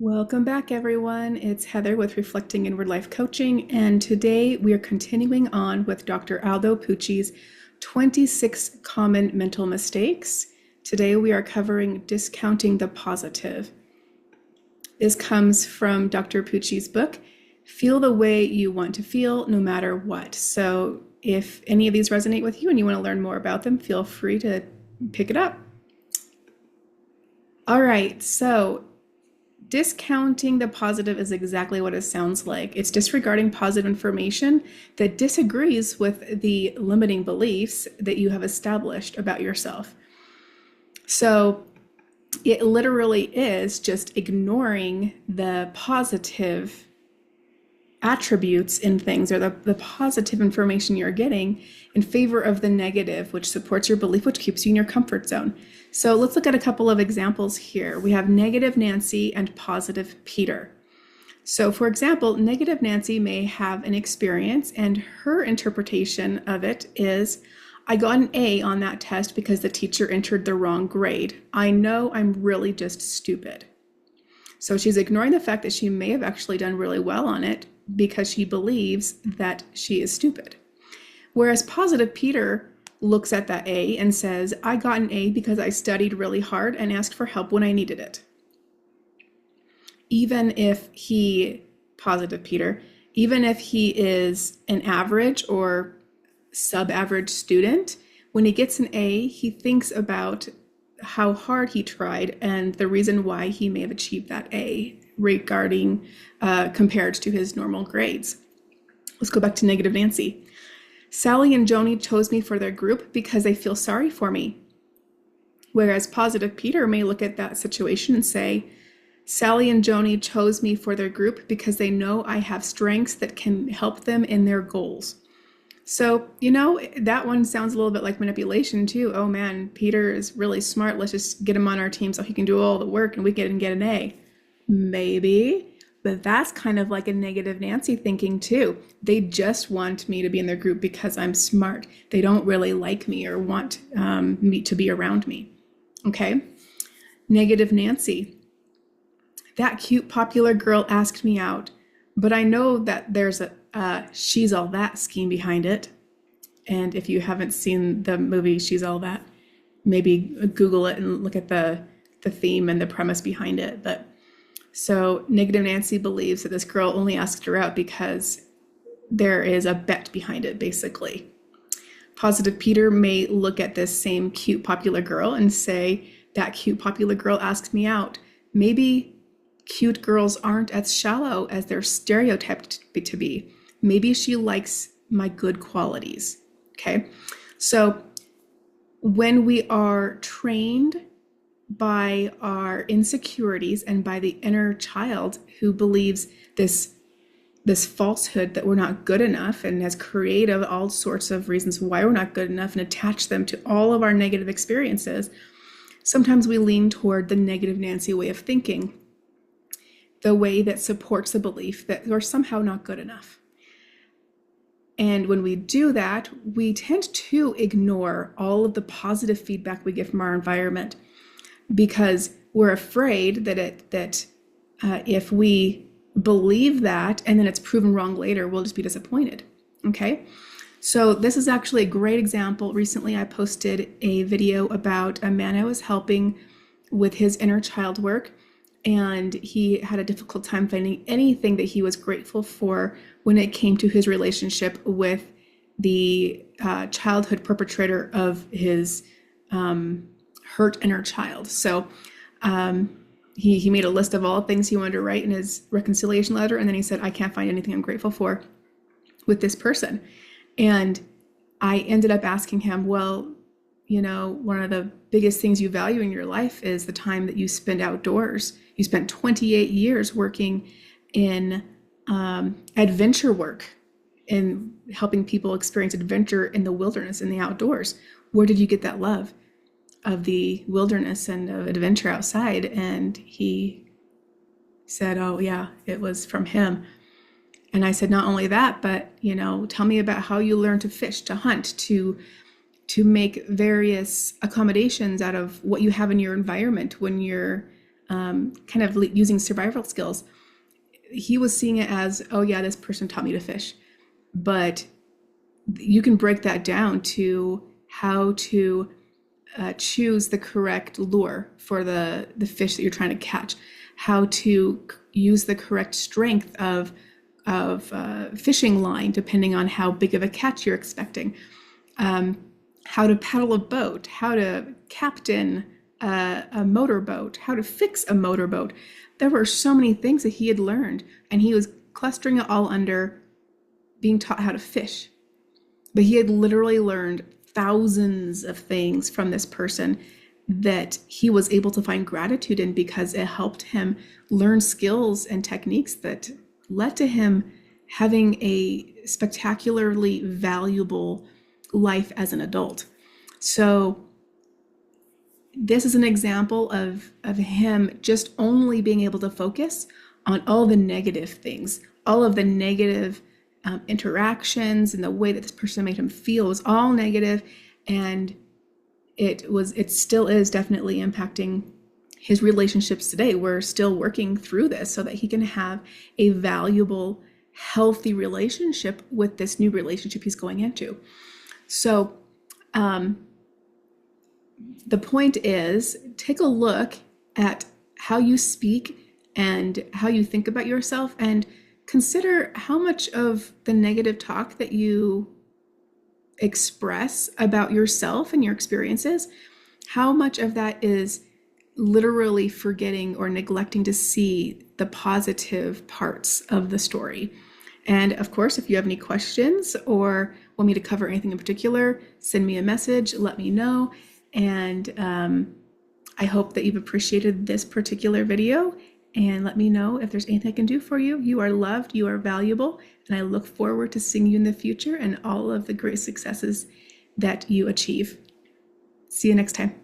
Welcome back, everyone. It's Heather with Reflecting Inward Life Coaching, and today we are continuing on with Dr. Aldo Pucci's 26 Common Mental Mistakes. Today we are covering discounting the positive. This comes from Dr. Pucci's book, Feel the Way You Want to Feel, No Matter What. So if any of these resonate with you and you want to learn more about them, feel free to pick it up. All right, so discounting the positive is exactly what it sounds like. It's disregarding positive information that disagrees with the limiting beliefs that you have established about yourself. So it literally is just ignoring the positive attributes in things, or the positive information you're getting, in favor of the negative, which supports your belief, which keeps you in your comfort zone. So let's look at a couple of examples here. We have negative Nancy and positive Peter. So for example, negative Nancy may have an experience, and her interpretation of it is, I got an A on that test because the teacher entered the wrong grade. I know I'm really just stupid. So she's ignoring the fact that she may have actually done really well on it because she believes that she is stupid. Whereas positive Peter looks at that A and says, I got an A because I studied really hard and asked for help when I needed it. Even if positive Peter, even if he is an average or sub-average student, when he gets an A, he thinks about how hard he tried and the reason why he may have achieved that A regarding compared to his normal grades. Let's go back to negative Nancy. Sally and Joni chose me for their group because they feel sorry for me. Whereas positive Peter may look at that situation and say, Sally and Joni chose me for their group because they know I have strengths that can help them in their goals. So, that one sounds a little bit like manipulation too. Oh man, Peter is really smart. Let's just get him on our team so he can do all the work and we can get an A. Maybe, but that's kind of like a negative Nancy thinking too. They just want me to be in their group because I'm smart. They don't really like me or want me to be around me. Okay. Negative Nancy. That cute popular girl asked me out, but I know that there's a She's All That scheme behind it. And if you haven't seen the movie She's All That, maybe Google it and look at the theme and the premise behind it. But so negative Nancy believes that this girl only asked her out because there is a bet behind it, basically. Positive Peter may look at this same cute popular girl and say, that cute popular girl asked me out. Maybe cute girls aren't as shallow as they're stereotyped to be. Maybe she likes my good qualities. Okay. So when we are trained by our insecurities and by the inner child who believes this falsehood that we're not good enough and has created all sorts of reasons why we're not good enough and attach them to all of our negative experiences, sometimes we lean toward the negative Nancy way of thinking, the way that supports the belief that we're somehow not good enough. And when we do that, we tend to ignore all of the positive feedback we get from our environment because we're afraid that if we believe that and then it's proven wrong later, we'll just be disappointed. Okay. So this is actually a great example. Recently, I posted a video about a man I was helping with his inner child work, and he had a difficult time finding anything that he was grateful for when it came to his relationship with the childhood perpetrator of his hurt inner child. So he made a list of all things he wanted to write in his reconciliation letter, and then he said, I can't find anything I'm grateful for with this person. And I ended up asking him, well, one of the biggest things you value in your life is the time that you spend outdoors. You spent 28 years working in adventure work and helping people experience adventure in the wilderness, in the outdoors. Where did you get that love of the wilderness and of adventure outside? And he said, oh yeah, it was from him. And I said, not only that, but, tell me about how you learned to fish, to hunt, to make various accommodations out of what you have in your environment when you're kind of using survival skills, he was seeing it as, oh yeah, this person taught me to fish. But you can break that down to how to choose the correct lure for the fish that you're trying to catch, how to use the correct strength of fishing line depending on how big of a catch you're expecting, how to paddle a boat, how to captain a motorboat, how to fix a motorboat. There were so many things that he had learned, and he was clustering it all under being taught how to fish. But he had literally learned thousands of things from this person that he was able to find gratitude in, because it helped him learn skills and techniques that led to him having a spectacularly valuable life as an adult. So this is an example of him just only being able to focus on all the negative things, all of the negative interactions, and the way that this person made him feel was all negative, and it still is definitely impacting his relationships today. We're still working through this so that he can have a valuable, healthy relationship with this new relationship he's going into. So the point is, take a look at how you speak and how you think about yourself, and consider how much of the negative talk that you express about yourself and your experiences, how much of that is literally forgetting or neglecting to see the positive parts of the story. And of course, if you have any questions or want me to cover anything in particular, send me a message, let me know. And I hope that you've appreciated this particular video, and let me know if there's anything I can do for you. You are loved, you are valuable, and I look forward to seeing you in the future and all of the great successes that you achieve. See you next time.